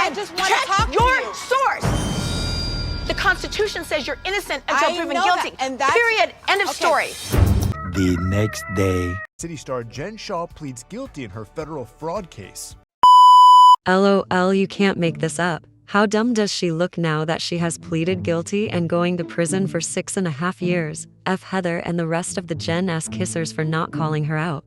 I just want to talk to you. Check your source. The Constitution says you're innocent until proven guilty. And that's, period. End of story. The next day. City star Jen Shah pleads guilty in her federal fraud case. LOL, you can't make this up. How dumb does she look now that she has pleaded guilty and going to prison for 6.5 years? F Heather and the rest of the Gen-S kissers for not calling her out.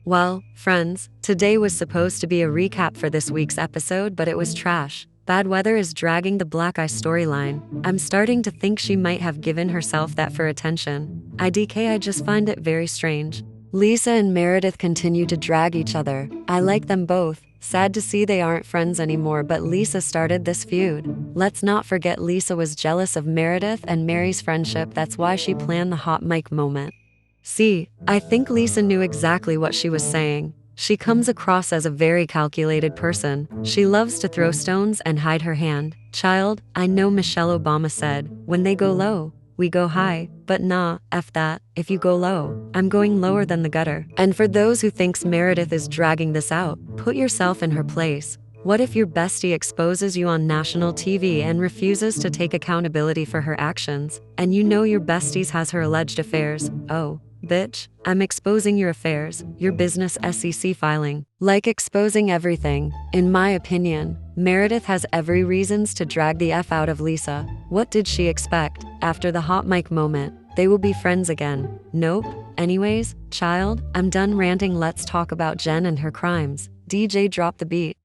Well, friends, today was supposed to be a recap for this week's episode, but it was trash. Bad weather is dragging the Black Eye storyline. I'm starting to think she might have given herself that for attention. IDK, I just find it very strange. Lisa and Meredith continue to drag each other. I like them both. Sad to see they aren't friends anymore, but Lisa started this feud. Let's not forget Lisa was jealous of Meredith and Mary's friendship. That's why she planned the hot mic moment. See, I think Lisa knew exactly what she was saying. She comes across as a very calculated person. She loves to throw stones and hide her hand. Child, I know Michelle Obama said, when they go low, we go high, but nah, F that. If you go low, I'm going lower than the gutter. And for those who thinks Meredith is dragging this out, put yourself in her place. What if your bestie exposes you on national TV and refuses to take accountability for her actions, and you know your bestie has her alleged affairs? Oh, bitch, I'm exposing your affairs, your business SEC filing. Like exposing everything. In my opinion, Meredith has every reasons to drag the F out of Lisa. What did she expect? After the hot mic moment, they will be friends again. Nope. Anyways, child, I'm done ranting. Let's talk about Jen and her crimes. DJ, drop the beat.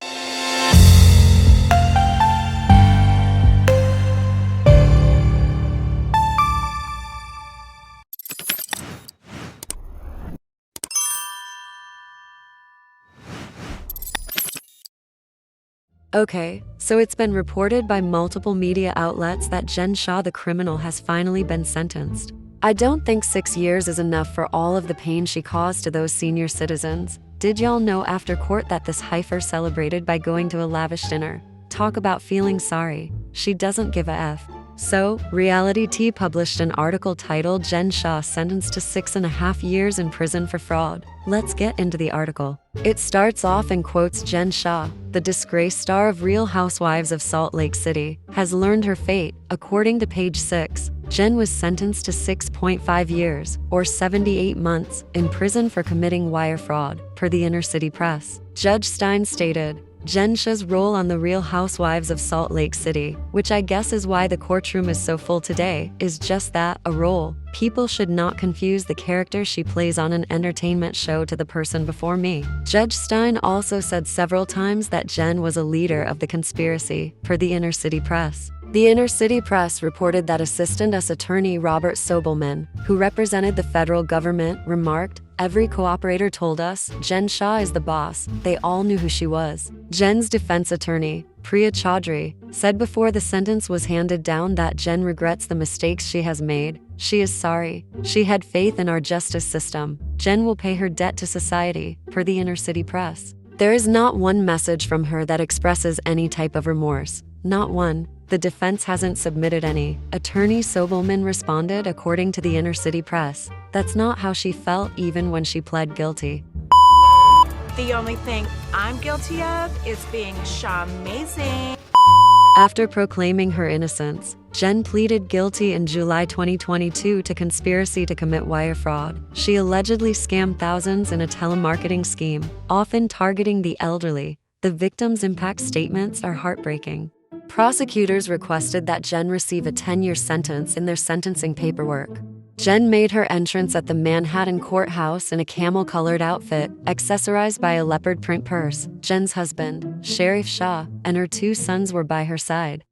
Okay, so it's been reported by multiple media outlets that Jen Shah, the criminal, has finally been sentenced. I don't think 6 years is enough for all of the pain she caused to those senior citizens. Did y'all know after court that this heifer celebrated by going to a lavish dinner? Talk about feeling sorry. She doesn't give a F. So, Reality T published an article titled Jen Shah sentenced to 6.5 years in prison for fraud. Let's get into the article. It starts off and quotes Jen Shah, the disgraced star of Real Housewives of Salt Lake City, has learned her fate. According to page 6, Jen was sentenced to 6.5 years, or 78 months, in prison for committing wire fraud, per the Inner City Press. Judge Stein stated, Jen Shah's role on the Real Housewives of Salt Lake City, which I guess is why the courtroom is so full today, is just that, a role. People should not confuse the character she plays on an entertainment show to the person before me. Judge Stein also said several times that Jen was a leader of the conspiracy, per the Inner City Press. The Inner City Press reported that Assistant U.S. Attorney Robert Sobelman, who represented the federal government, remarked, every cooperator told us, Jen Shah is the boss. They all knew who she was. Jen's defense attorney, Priya Chaudhry, said before the sentence was handed down that Jen regrets the mistakes she has made. She is sorry. She had faith in our justice system. Jen will pay her debt to society, per the Inner City Press. There is not one message from her that expresses any type of remorse. Not one. The defense hasn't submitted any. Attorney Sobelman responded, according to the Inner City Press. That's not how she felt even when she pled guilty. The only thing I'm guilty of is being Shah-mazing. After proclaiming her innocence, Jen pleaded guilty in July 2022 to conspiracy to commit wire fraud. She allegedly scammed thousands in a telemarketing scheme, often targeting the elderly. The victim's impact statements are heartbreaking. Prosecutors requested that Jen receive a 10-year sentence in their sentencing paperwork. Jen made her entrance at the Manhattan courthouse in a camel-colored outfit, accessorized by a leopard print purse. Jen's husband, Sheriff Shah, and her 2 sons were by her side.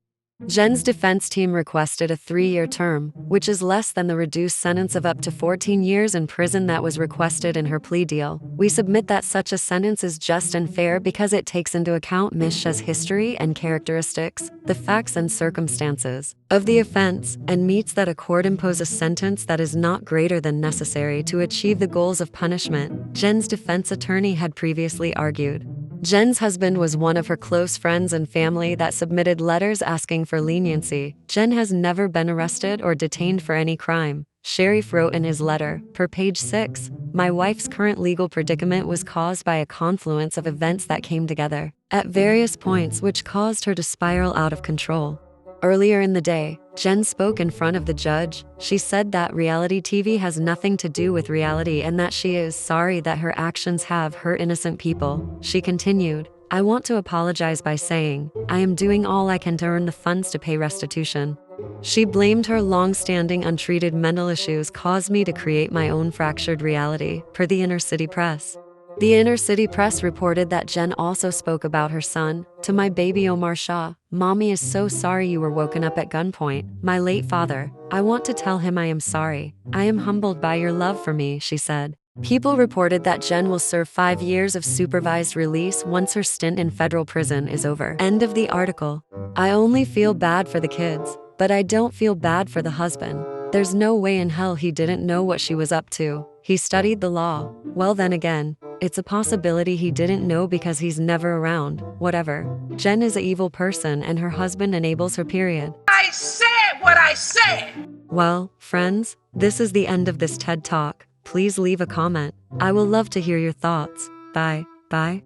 Jen's defense team requested a 3-year term, which is less than the reduced sentence of up to 14 years in prison that was requested in her plea deal. We submit that such a sentence is just and fair because it takes into account Ms. Shah's history and characteristics, the facts and circumstances of the offense, and meets that a court impose a sentence that is not greater than necessary to achieve the goals of punishment, Jen's defense attorney had previously argued. Jen's husband was one of her close friends and family that submitted letters asking for leniency. Jen has never been arrested or detained for any crime. Sheriff wrote in his letter, per page 6, "My wife's current legal predicament was caused by a confluence of events that came together at various points which caused her to spiral out of control." Earlier in the day, Jen spoke in front of the judge. She said that reality TV has nothing to do with reality and that she is sorry that her actions have hurt innocent people. She continued, "I want to apologize by saying, I am doing all I can to earn the funds to pay restitution." She blamed her long-standing untreated mental issues caused me to create my own fractured reality, per the Inner City Press. The Inner City Press reported that Jen also spoke about her son. "To my baby Omar Shah, Mommy is so sorry you were woken up at gunpoint. My late father, I want to tell him I am sorry. I am humbled by your love for me," she said. People reported that Jen will serve 5 years of supervised release once her stint in federal prison is over. End of the article. I only feel bad for the kids, but I don't feel bad for the husband. There's no way in hell he didn't know what she was up to. He studied the law. Well, then again, it's a possibility he didn't know because he's never around. Whatever. Jen is an evil person and her husband enables her, period. I said what I said! Well, friends, this is the end of this TED Talk. Please leave a comment. I will love to hear your thoughts. Bye. Bye.